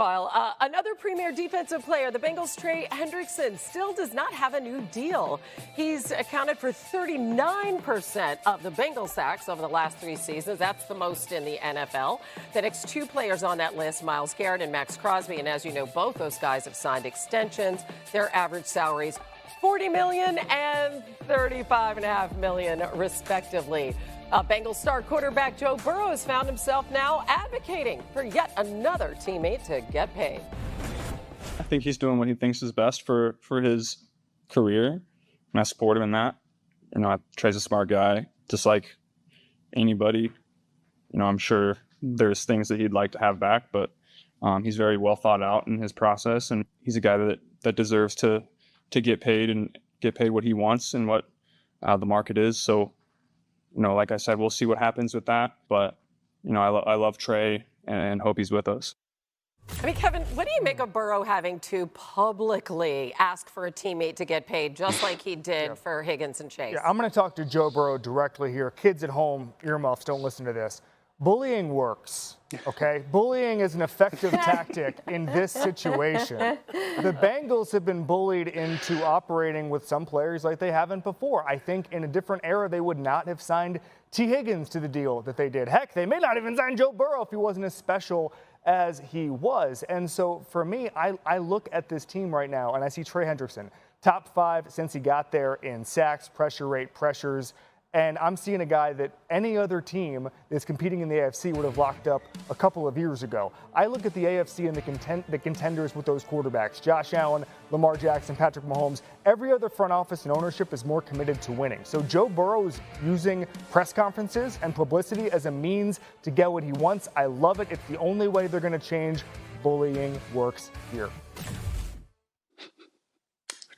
Another premier defensive player, the Bengals' Trey Hendrickson, still does not have a new deal. He's accounted for 39% of the Bengals sacks over the last 3 seasons. That's the most in the NFL. The next 2 players on that list, Myles, Garrett, and Max Crosby. And as you know, both those guys have signed extensions. Their average salaries, $40 million and $35.5 million, respectively. Bengals star quarterback Joe Burrow has found himself now advocating for yet another teammate to get paid. I think he's doing what he thinks is best for his career, and I support him in that. Trey's a smart guy, just like anybody. I'm sure there's things that he'd like to have back, but he's very well thought out in his process, and he's a guy that deserves to get paid and get paid what he wants and what the market is. So, like I said, we'll see what happens with that. But, I love Trey and hope he's with us. I mean, Kevin, what do you make of Burrow having to publicly ask for a teammate to get paid, just like he did for Higgins and Chase? Yeah, I'm going to talk to Joe Burrow directly here. Kids at home, earmuffs, don't listen to this. Bullying works, okay? Bullying is an effective tactic in this situation. The Bengals have been bullied into operating with some players like they haven't before. I think in a different era, they would not have signed T. Higgins to the deal that they did. Heck, they may not even sign Joe Burrow if he wasn't as special as he was. And so for me, I look at this team right now and I see Trey Hendrickson, top 5 since he got there in sacks, pressure rate, pressures. And I'm seeing a guy that any other team that's competing in the AFC would have locked up a couple of years ago. I look at the AFC and the contenders with those quarterbacks, Josh Allen, Lamar Jackson, Patrick Mahomes. Every other front office and ownership is more committed to winning. So Joe Burrow is using press conferences and publicity as a means to get what he wants. I love it. It's the only way they're going to change. Bullying works here.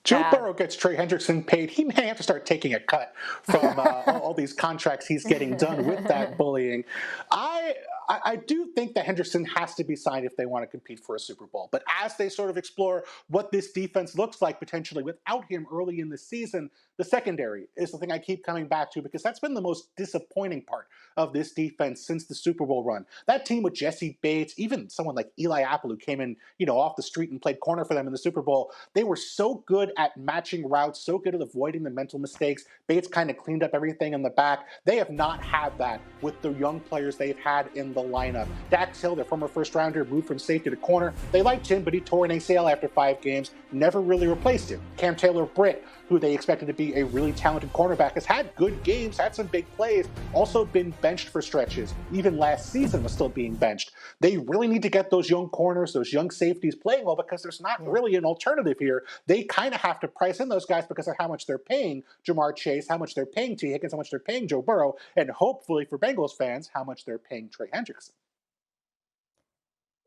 Joe Burrow gets Trey Hendrickson paid. He may have to start taking a cut from all these contracts he's getting done with that bullying. I do think that Hendrickson has to be signed if they want to compete for a Super Bowl. But as they sort of explore what this defense looks like potentially without him early in the season, the secondary is the thing I keep coming back to because that's been the most disappointing part of this defense since the Super Bowl run. That team with Jesse Bates, even someone like Eli Apple who came in, off the street and played corner for them in the Super Bowl, they were so good at matching routes, so good at avoiding the mental mistakes. Bates kind of cleaned up everything in the back. They have not had that with the young players they've had in the lineup. Dax Hill, their former first-rounder, moved from safety to corner. They liked him, but he tore an ACL after 5 games, never really replaced him. Cam Taylor-Britt, who they expected to be a really talented cornerback, has had good games, had some big plays, also been benched for stretches. Even last season was still being benched. They really need to get those young corners, those young safeties playing well because there's not really an alternative here. They kind of have to price in those guys because of how much they're paying Jamar Chase, how much they're paying T. Higgins, how much they're paying Joe Burrow, and hopefully for Bengals fans, how much they're paying Trey Hendrickson.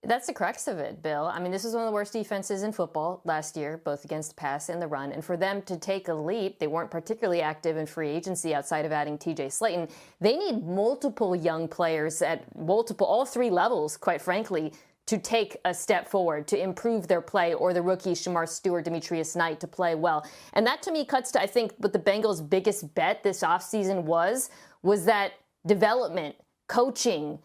That's the crux of it, Bill. I mean, this was one of the worst defenses in football last year, both against the pass and the run. And for them to take a leap, they weren't particularly active in free agency outside of adding TJ Slayton. They need multiple young players at all 3 levels, quite frankly, to take a step forward, to improve their play, or the rookies, Shamar Stewart, Demetrius Knight, to play well. And that, to me, cuts to, I think, what the Bengals' biggest bet this offseason was that development, coaching,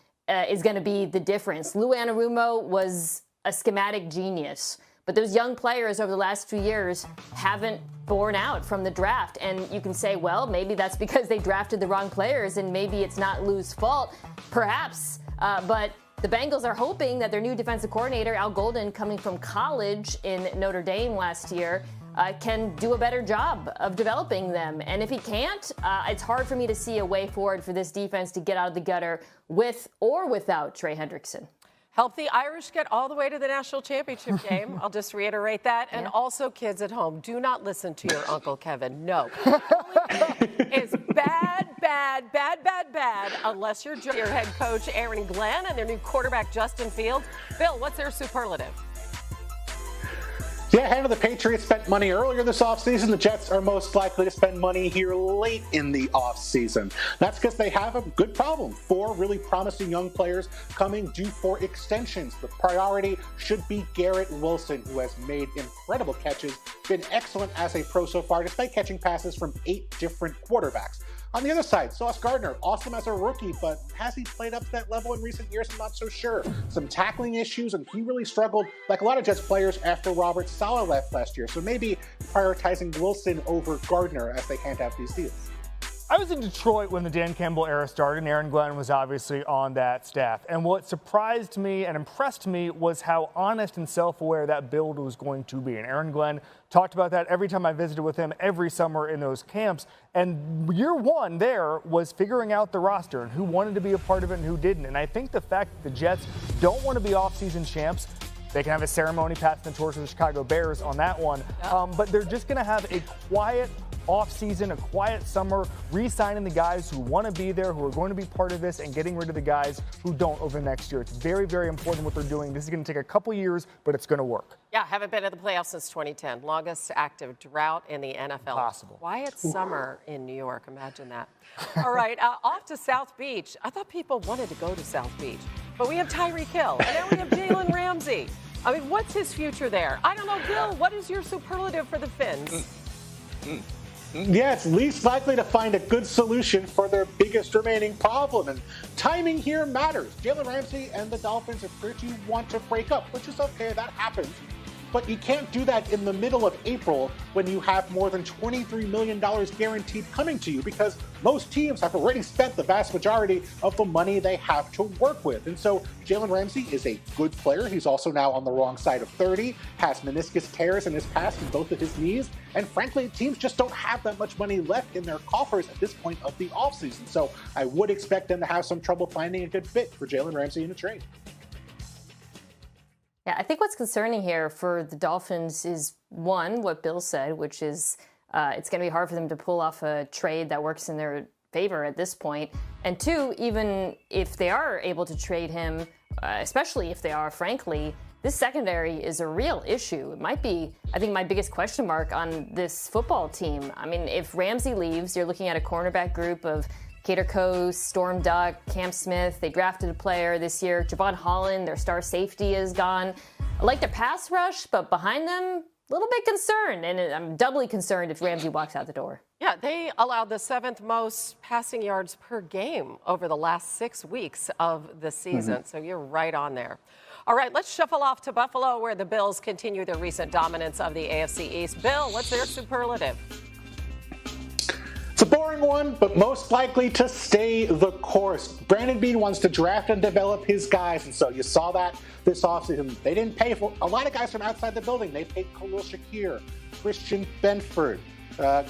is going to be the difference. Lou Anarumo was a schematic genius, but those young players over the last few years haven't borne out from the draft. And you can say, well, maybe that's because they drafted the wrong players and maybe it's not Lou's fault, perhaps. But the Bengals are hoping that their new defensive coordinator, Al Golden, coming from college in Notre Dame last year, can do a better job of developing them. And if he can't, it's hard for me to see a way forward for this defense to get out of the gutter with or without Trey Hendrickson. Help the Irish get all the way to the national championship game. I'll just reiterate that. And also, kids at home, do not listen to your Uncle Kevin. No. Is bad, unless you're your head coach, Aaron Glenn, and their new quarterback, Justin Fields. Bill, what's their superlative? Yeah, ahead of the Patriots spent money earlier this offseason. The Jets are most likely to spend money here late in the offseason. That's because they have a good problem. 4 really promising young players coming due for extensions. The priority should be Garrett Wilson, who has made incredible catches been excellent as a pro so far, despite catching passes from 8 different quarterbacks. On the other side, Sauce Gardner, awesome as a rookie, but has he played up to that level in recent years? I'm not so sure. Some tackling issues, and he really struggled, like a lot of Jets players, after Robert Saleh left last year. So maybe prioritizing Wilson over Gardner as they hand out these deals. I was in Detroit when the Dan Campbell era started, and Aaron Glenn was obviously on that staff. And what surprised me and impressed me was how honest and self-aware that build was going to be. And Aaron Glenn talked about that every time I visited with him every summer in those camps. And year one there was figuring out the roster and who wanted to be a part of it and who didn't. And I think the fact that the Jets don't want to be off-season champs, they can have a ceremony passing the torch to the Chicago Bears on that one. But they're just going to have a quiet off-season, a quiet summer, re-signing the guys who want to be there, who are going to be part of this, and getting rid of the guys who don't over the next year. It's very, very important what they're doing. This is going to take a couple years, but it's going to work. Yeah, haven't been in the playoffs since 2010. Longest active drought in the NFL. Possible. Quiet summer in New York. Imagine that. All right, off to South Beach. I thought people wanted to go to South Beach, but we have Tyreek Hill, and now we have Jalen Ramsey. I mean, what's his future there? I don't know, Bill, what is your superlative for the Finns? Yeah, it's least likely to find a good solution for their biggest remaining problem, and timing here matters. Jalen Ramsey and the Dolphins appear to want to break up, which is okay, that happens. But you can't do that in the middle of April when you have more than $23 million guaranteed coming to you, because most teams have already spent the vast majority of the money they have to work with. And so Jalen Ramsey is a good player. He's also now on the wrong side of 30, has meniscus tears in his past in both of his knees. And frankly, teams just don't have that much money left in their coffers at this point of the offseason. So I would expect them to have some trouble finding a good fit for Jalen Ramsey in a trade. Yeah, I think what's concerning here for the Dolphins is, one, what Bill said, which is it's going to be hard for them to pull off a trade that works in their favor at this point. And two, even if they are able to trade him, especially if they are, frankly, this secondary is a real issue. It might be, I think, my biggest question mark on this football team. I mean, if Ramsey leaves, you're looking at a cornerback group of Cater Coast, Storm Duck, Cam Smith. They drafted a player this year. Javon Holland, their star safety, is gone. I like their pass rush, but behind them, a little bit concerned. And I'm doubly concerned if Ramsey walks out the door. Yeah, they allowed the 7th most passing yards per game over the last 6 weeks of the season. So you're right on there. All right, let's shuffle off to Buffalo, where the Bills continue their recent dominance of the AFC East. Bill, what's their superlative? It's a boring one, but most likely to stay the course. Brandon Beane wants to draft and develop his guys, and so you saw that this offseason. They didn't pay for a lot of guys from outside the building. They paid Khalil Shakir, Christian Benford,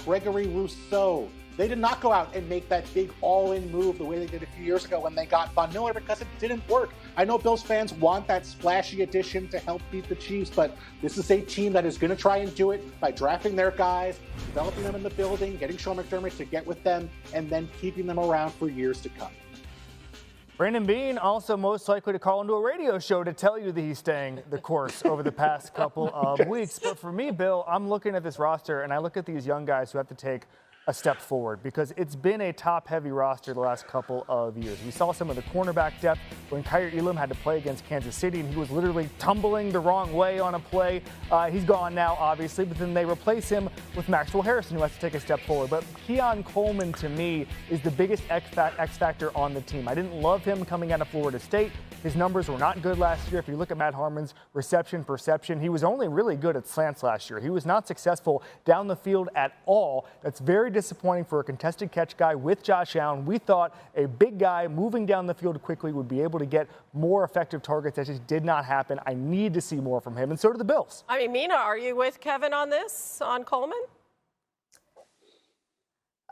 Gregory Rousseau. They did not go out and make that big all-in move the way they did a few years ago when they got Von Miller, because it didn't work. I know Bills fans want that splashy addition to help beat the Chiefs, but this is a team that is going to try and do it by drafting their guys, developing them in the building, getting Sean McDermott to get with them, and then keeping them around for years to come. Brandon Beane also most likely to call into a radio show to tell you that he's staying the course over the past couple of weeks. But for me, Bill, I'm looking at this roster, and I look at these young guys who have to take a step forward, because it's been a top-heavy roster the last couple of years. We saw some of the cornerback depth when Kyer Elam had to play against Kansas City, and he was literally tumbling the wrong way on a play. He's gone now, obviously, but then they replace him with Maxwell Harrison, who has to take a step forward. But Keon Coleman, to me, is the biggest X factor on the team. I didn't love him coming out of Florida State. His numbers were not good last year. If you look at Matt Harmon's reception perception, he was only really good at slants last year. He was not successful down the field at all. That's very disappointing for a contested catch guy with Josh Allen. We thought a big guy moving down the field quickly would be able to get more effective targets. That just did not happen. I need to see more from him, and so do the Bills. I mean, Mina, are you with Kevin on this, on Coleman?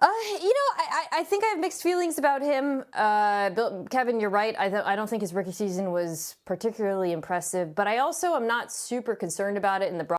I think I have mixed feelings about him. Kevin, you're right. I don't think his rookie season was particularly impressive, but I also am not super concerned about it in the broad